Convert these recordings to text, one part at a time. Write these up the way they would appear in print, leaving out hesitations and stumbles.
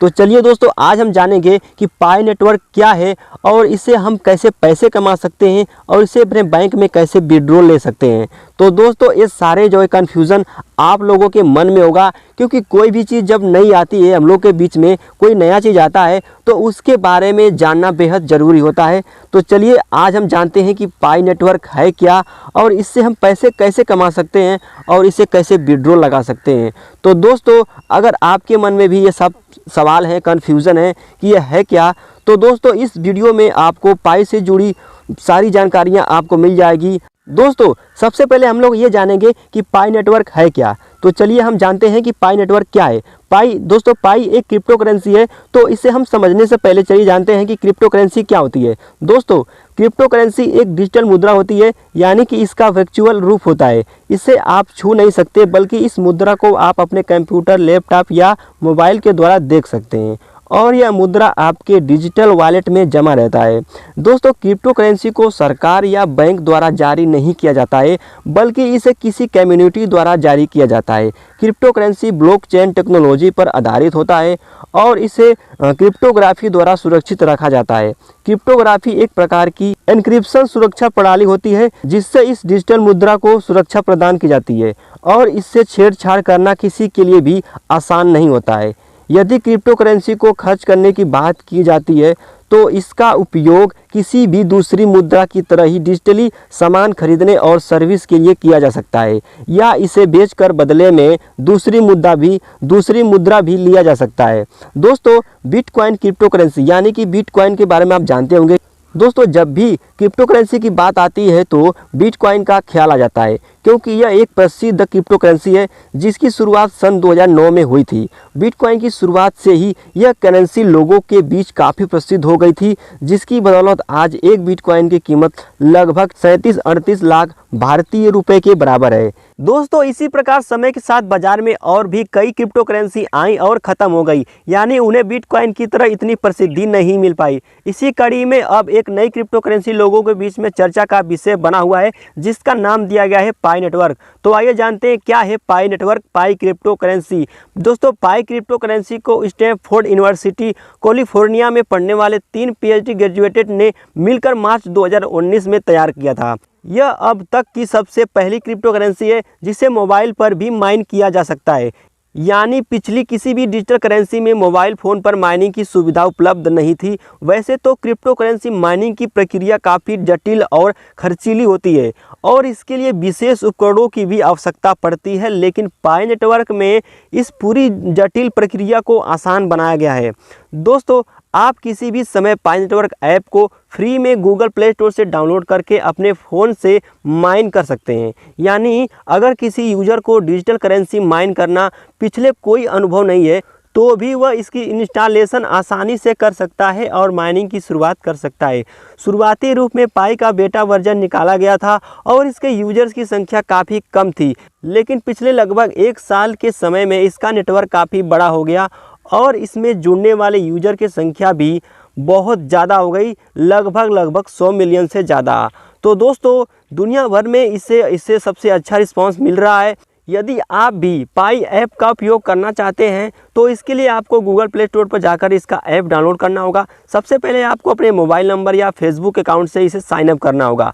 तो चलिए दोस्तों, आज हम जानेंगे कि पाई नेटवर्क क्या है और इससे हम कैसे पैसे कमा सकते हैं और इसे अपने बैंक में कैसे विड्रॉ ले सकते हैं। तो दोस्तों, ये सारे जो है कन्फ्यूज़न आप लोगों के मन में होगा, क्योंकि कोई भी चीज़ जब नई आती है, हम लोग के बीच में कोई नया चीज़ आता है तो उसके बारे में जानना बेहद ज़रूरी होता है। तो चलिए आज हम जानते हैं कि पाई नेटवर्क है क्या और इससे हम पैसे कैसे कमा सकते हैं और इसे कैसे विड्रॉ लगा सकते हैं। तो दोस्तों, अगर आपके मन में भी ये सब सवाल है, कन्फ्यूज़न है कि यह है क्या, तो दोस्तों इस वीडियो में आपको पाई से जुड़ी सारी जानकारियाँ आपको मिल जाएगी। दोस्तों, सबसे पहले हम लोग ये जानेंगे कि पाई नेटवर्क है क्या। तो चलिए हम जानते हैं कि पाई नेटवर्क क्या है। दोस्तों पाई एक क्रिप्टो करेंसी है। तो इसे हम समझने से पहले चलिए जानते हैं कि क्रिप्टो करेंसी क्या होती है। दोस्तों, क्रिप्टो करेंसी एक डिजिटल मुद्रा होती है, यानी कि इसका वर्चुअल रूप होता है। इसे आप छू नहीं सकते, बल्कि इस मुद्रा को आप अपने कंप्यूटर, लैपटॉप या मोबाइल के द्वारा देख सकते हैं और यह मुद्रा आपके डिजिटल वॉलेट में जमा रहता है। दोस्तों, क्रिप्टो करेंसी को सरकार या बैंक द्वारा जारी नहीं किया जाता है, बल्कि इसे किसी कम्युनिटी द्वारा जारी किया जाता है। क्रिप्टो करेंसी ब्लॉकचेन टेक्नोलॉजी पर आधारित होता है और इसे क्रिप्टोग्राफी द्वारा सुरक्षित रखा जाता है। क्रिप्टोग्राफी एक प्रकार की एन्क्रिप्शन सुरक्षा प्रणाली होती है, जिससे इस डिजिटल मुद्रा को सुरक्षा प्रदान की जाती है और इससे छेड़छाड़ करना किसी के लिए भी आसान नहीं होता है। यदि क्रिप्टो करेंसी को खर्च करने की बात की जाती है तो इसका उपयोग किसी भी दूसरी मुद्रा की तरह ही डिजिटली सामान खरीदने और सर्विस के लिए किया जा सकता है, या इसे बेचकर बदले में दूसरी मुद्रा भी लिया जा सकता है। दोस्तों, बिटकॉइन क्रिप्टो करेंसी यानी कि बिटकॉइन के बारे में आप जानते होंगे। दोस्तों, जब भी क्रिप्टो करेंसी की बात आती है तो बिटकॉइन का ख्याल आ जाता है, क्योंकि यह एक प्रसिद्ध क्रिप्टो करेंसी है जिसकी शुरुआत सन 2009 में हुई थी। बिटकॉइन की शुरुआत से ही यह करेंसी लोगों के बीच काफ़ी प्रसिद्ध हो गई थी, जिसकी बदौलत आज एक बिटकॉइन की कीमत लगभग 37-38 लाख भारतीय रुपए के बराबर है। दोस्तों, इसी प्रकार समय के साथ बाजार में और भी कई क्रिप्टो करेंसी आई और ख़त्म हो गई, यानी उन्हें बिटकॉइन की तरह इतनी प्रसिद्धि नहीं मिल पाई। इसी कड़ी में अब एक नई क्रिप्टो करेंसी लोगों के बीच में चर्चा का विषय बना हुआ है, जिसका नाम दिया गया है पाई नेटवर्क। तो आइए जानते हैं क्या है पाई नेटवर्क, पाई क्रिप्टो करेंसी। दोस्तों, पाई क्रिप्टो करेंसी को स्टैनफोर्ड यूनिवर्सिटी कैलिफोर्निया में पढ़ने वाले 3 PhD ग्रेजुएटेड ने मिलकर मार्च 2019 में तैयार किया था। यह अब तक की सबसे पहली क्रिप्टो करेंसी है जिसे मोबाइल पर भी माइन किया जा सकता है, यानी पिछली किसी भी डिजिटल करेंसी में मोबाइल फ़ोन पर माइनिंग की सुविधा उपलब्ध नहीं थी। वैसे तो क्रिप्टो करेंसी माइनिंग की प्रक्रिया काफ़ी जटिल और खर्चीली होती है और इसके लिए विशेष उपकरणों की भी आवश्यकता पड़ती है, लेकिन पाई नेटवर्क में इस पूरी जटिल प्रक्रिया को आसान बनाया गया है। दोस्तों, आप किसी भी समय पाई नेटवर्क ऐप को फ्री में गूगल प्ले स्टोर से डाउनलोड करके अपने फ़ोन से माइन कर सकते हैं। यानी अगर किसी यूज़र को डिजिटल करेंसी माइन करना पिछले कोई अनुभव नहीं है, तो भी वह इसकी इंस्टॉलेशन आसानी से कर सकता है और माइनिंग की शुरुआत कर सकता है। शुरुआती रूप में पाई का बेटा वर्जन निकाला गया था और इसके यूजर्स की संख्या काफ़ी कम थी, लेकिन पिछले लगभग 1 साल के समय में इसका नेटवर्क काफ़ी बड़ा हो गया और इसमें जुड़ने वाले यूजर की संख्या भी बहुत ज़्यादा हो गई, लगभग 100 मिलियन से ज़्यादा। तो दोस्तों, दुनिया भर में इससे सबसे अच्छा रिस्पांस मिल रहा है। यदि आप भी पाई ऐप का उपयोग करना चाहते हैं तो इसके लिए आपको गूगल प्ले स्टोर पर जाकर इसका ऐप डाउनलोड करना होगा। सबसे पहले आपको अपने मोबाइल नंबर या फेसबुक अकाउंट से इसे साइन अप करना होगा।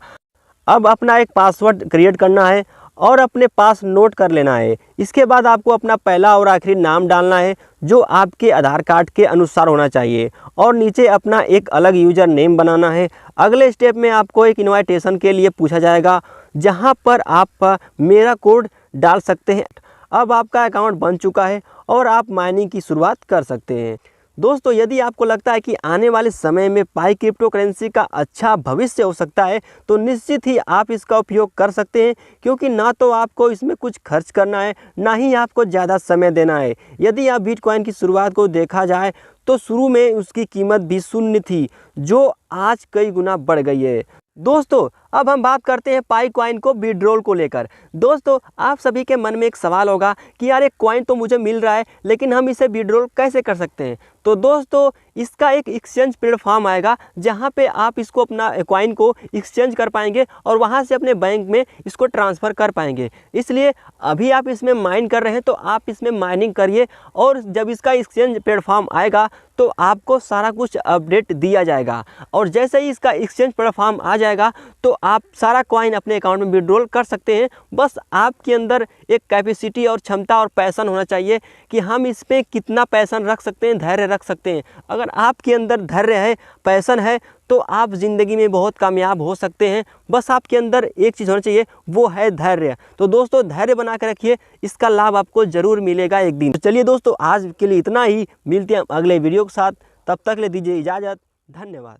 अब अपना एक पासवर्ड क्रिएट करना है और अपने पास नोट कर लेना है। इसके बाद आपको अपना पहला और आखिरी नाम डालना है, जो आपके आधार कार्ड के अनुसार होना चाहिए, और नीचे अपना एक अलग यूज़र नेम बनाना है। अगले स्टेप में आपको एक इनविटेशन के लिए पूछा जाएगा, जहां पर आप मेरा कोड डाल सकते हैं। अब आपका अकाउंट बन चुका है और आप माइनिंग की शुरुआत कर सकते हैं। दोस्तों, यदि आपको लगता है कि आने वाले समय में पाई क्रिप्टो करेंसी का अच्छा भविष्य हो सकता है, तो निश्चित ही आप इसका उपयोग कर सकते हैं, क्योंकि ना तो आपको इसमें कुछ खर्च करना है, ना ही आपको ज़्यादा समय देना है। यदि आप बिटकॉइन की शुरुआत को देखा जाए तो शुरू में उसकी कीमत भी शून्य थी, जो आज कई गुना बढ़ गई है। दोस्तों, अब हम बात करते हैं पाई कॉइन को विड्रॉल को लेकर। दोस्तों आप सभी के मन में एक सवाल होगा कि यार एक कॉइन तो मुझे मिल रहा है लेकिन हम इसे विड्रॉल कैसे कर सकते हैं। तो दोस्तों इसका एक एक्सचेंज प्लेटफॉर्म आएगा जहां पे आप इसको अपना कॉइन को एक्सचेंज कर पाएंगे और वहां से अपने बैंक में इसको ट्रांसफ़र कर पाएंगे। इसलिए अभी आप इसमें माइन कर रहे हैं तो आप इसमें माइनिंग करिए और जब इसका एक्सचेंज प्लेटफॉर्म आएगा तो आपको सारा कुछ अपडेट दिया जाएगा और जैसे ही इसका एक्सचेंज प्लेटफॉर्म आ जाएगा तो आप सारा कॉइन अपने अकाउंट में विड्रॉल कर सकते हैं। बस आपके अंदर एक कैपेसिटी और क्षमता और पैसन होना चाहिए कि हम इस पर कितना पैसन रख सकते हैं, धैर्य रख सकते हैं। अगर आपके अंदर धैर्य है, पैसन है तो आप ज़िंदगी में बहुत कामयाब हो सकते हैं। बस आपके अंदर एक चीज़ होना चाहिए, वो है धैर्य। तो दोस्तों धैर्य बना के रखिए, इसका लाभ आपको ज़रूर मिलेगा एक दिन। तो चलिए दोस्तों आज के लिए इतना ही, मिलते हैं अगले वीडियो के साथ, तब तक ले दीजिए इजाज़त। धन्यवाद।